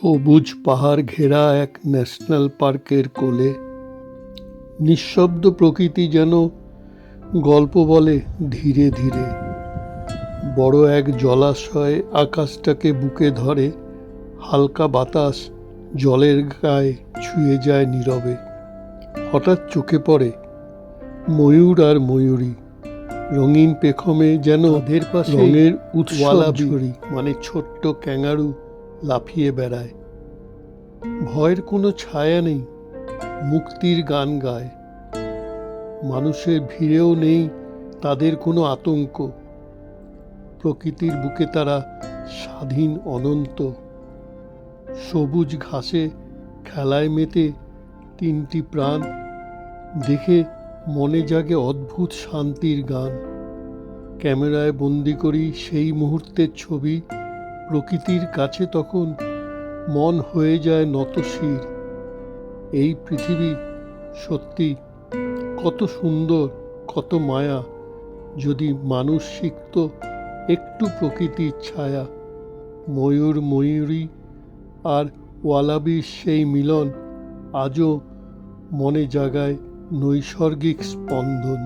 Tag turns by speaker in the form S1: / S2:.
S1: সবুজ পাহাড় ঘেরা এক ন্যাশনাল পার্কের কোলে নিঃশব্দ প্রকৃতি যেন গল্প বলে ধীরে ধীরে। বড় এক জলাশয় আকাশটাকে বুকে ধরে, হালকা বাতাস জলের গায়ে ছুঁয়ে যায় নীরবে। হঠাৎ চোখে পড়ে ময়ূর আর ময়ূরী, রঙিন পেখমে যেন ওদের পাশে রঙের উৎসব ঝুড়ি, মানে ছোট্ট ক্যাঙ্গারু লাফিয়ে বেড়ায়। ভয়ের কোনো ছায়া নেই, মুক্তির গান গায়। মানুষের ভিড়েও নেই তাদের কোনো আতঙ্ক। প্রকৃতির বুকে তারা স্বাধীন, অনন্ত। সবুজ ঘাসে খেলায় মেতে তিনটি প্রাণ, দেখে মনে জাগে অদ্ভুত শান্তির গান। ক্যামেরায় বন্দি করি সেই মুহূর্তের ছবি। প্রকৃতির কাছে তখন মন হয়ে যায় নতশির। এই পৃথিবী সত্যি কত সুন্দর, কত মায়া, যদি মানুষ শিখত একটু প্রকৃতির ছায়া। ময়ূর ময়ূরী আর ওয়ালাবির সেই মিলন আজও মনে জাগায় নৈসর্গিক স্পন্দন।